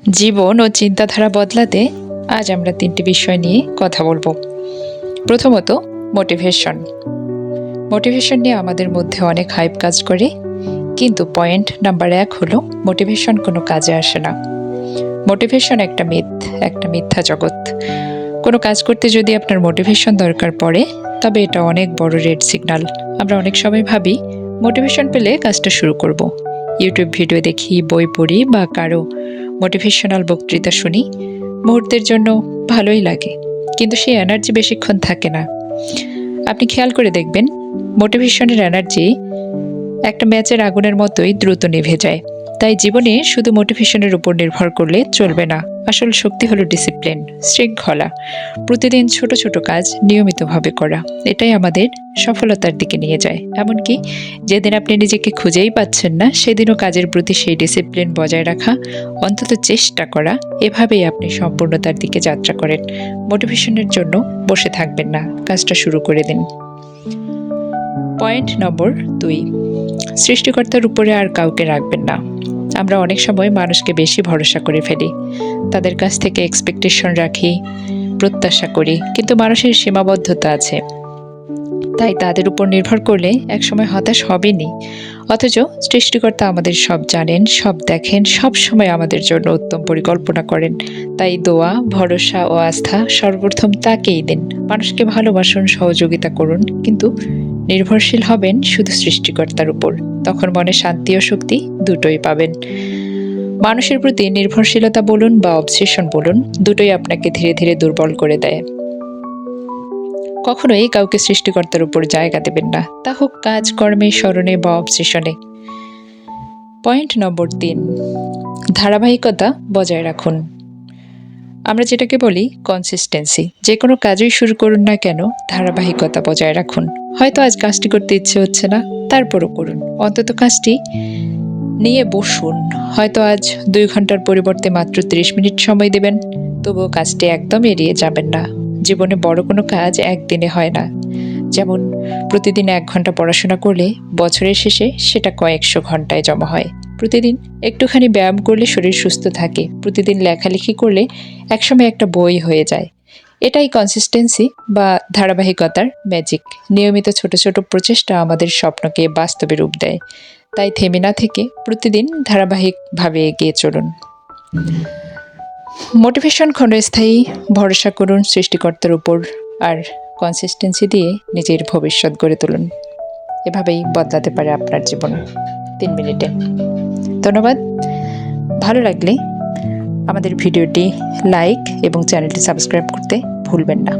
জীবন ও চিন্তাধারা বদলাতে আজ আমরা তিনটি বিষয় নিয়ে কথা বলবো। প্রথমত, মোটিভেশন। মোটিভেশন নিয়ে আমাদের মধ্যে অনেক হাইপ কাজ করে, কিন্তু পয়েন্ট নাম্বার 1 হলো মোটিভেশন কোনো কাজে আসে না। মোটিভেশন একটা মিথ, একটা মিথ্যা জগৎ। কোনো কাজ করতে যদি আপনার মোটিভেশন দরকার পড়ে, তবে এটা অনেক বড় রেড সিগন্যাল। আমরা অনেক সময় ভাবি মোটিভেশন পেলে কাজটা শুরু করব। ইউটিউব ভিডিও দেখি, বই পড়ি বা কারো মোটিভেশনাল বক্তৃতা শুনি। মুহূর্তের জন্য ভালোই লাগে, কিন্তু সেই এনার্জি বেশিক্ষণ থাকে না। আপনি খেয়াল করে দেখবেন, মোটিভেশনের এনার্জি একটা ম্যাচের আগুনের মতোই দ্রুত নিভে যায়। তাই জীবনে শুধু মোটিভেশনের উপর নির্ভর করলে চলবে না। আসল শক্তি হলো ডিসিপ্লিন, শৃঙ্খলা। প্রতিদিন ছোট ছোট কাজ নিয়মিতভাবে করা, এটাই আমাদের সফলতার দিকে নিয়ে যায়। এমনকি যেদিন আপনি নিজেকে খুঁজেই পাচ্ছেন না, সেদিনও কাজের প্রতি সেই ডিসিপ্লিন বজায় রাখা, অন্তত চেষ্টা করা, এভাবেই আপনি সম্পূর্ণতার দিকে যাত্রা করেন। মোটিভেশনের জন্য বসে থাকবেন না, কাজটা শুরু করে দিন। পয়েন্ট নম্বর 2, সৃষ্টিকর্তার উপরে আর কাউকে রাখবেন না। আমরা অনেক সময় মানুষকে বেশি ভরসা করে ফেলি, তাদের কাছ থেকে এক্সপেকটেশন রাখি, প্রত্যাশা করি, কিন্তু মানুষের সীমাবদ্ধতা আছে। তাই তাদের উপর নির্ভর করলে একসময় হতাশ হবেনই। অথচ সৃষ্টিকর্তা আমাদের সব জানেন, সব দেখেন, সব সময় আমাদের জন্য উত্তম পরিকল্পনা করেন। তাই দোয়া, ভরসা ও আস্থা সর্বপ্রথম তাকেই দিন। মানুষকে ভালোবাসুন, সহযোগিতা করুন, কিন্তু নির্ভরশীল হবেন শুধু সৃষ্টিকর্তার উপর। তখন মনে শান্তি ও শক্তি দুটোই পাবেন। মানুষের প্রতি নির্ভরশীলতা বলুন বা অবসেশন বলুন, দুটোই আপনাকে ধীরে ধীরে দুর্বল করে দেয়। কখনোই কাউকে সৃষ্টিকর্তার উপর জায়গা দেবেন না, তা হোক কাজ, কর্মে, স্মরণে বা অবসেশনে। পয়েন্ট নম্বর 3, ধারাবাহিকতা বজায় রাখুন। আমরা যেটাকে বলি কনসিস্টেন্সি। যে কোনো কাজই শুরু করুন না কেন, ধারাবাহিকতা বজায় রাখুন। হয়তো আজ কাজটি করতে ইচ্ছে হচ্ছে না, তারপরও করুন। অন্তত কাজটি নিয়ে বসুন। হয়তো আজ 2 ঘন্টার পরিবর্তে মাত্র 30 মিনিট সময় দেবেন, তবুও কাজটি একদম এড়িয়ে যাবেন না। জীবনে বড় কোনো কাজ একদিনে হয় না। যেমন প্রতিদিন 1 ঘন্টা পড়াশোনা করলে বছরের শেষে সেটা কয়েকশো ঘন্টায় জমা হয়। প্রতিদিন একটুখানি ব্যায়াম করলে শরীর সুস্থ থাকে। প্রতিদিন লেখালেখি করলে একসময় একটা বই হয়ে যায়। এটাই কনসিস্টেন্সি বা ধারাবাহিকতার ম্যাজিক। নিয়মিত ছোট ছোট প্রচেষ্টা আমাদের স্বপ্নকে বাস্তবে রূপ দেয়। তাই থেমে না থেকে প্রতিদিন ধারাবাহিকভাবে এগিয়ে চলুন। মোটিভেশন ক্ষণস্থায়ী, ভরসা করুন সৃষ্টিকর্তার উপর, আর কনসিস্টেন্সি দিয়ে নিজের ভবিষ্যৎ গড়ে তুলুন। এভাবেই বদলাতে পারে আপনার জীবন 3 মিনিটে। ধন্যবাদ। ভালো লাগলে আমাদের ভিডিওটি লাইক এবং চ্যানেলটি সাবস্ক্রাইব করতে ভুলবেন না।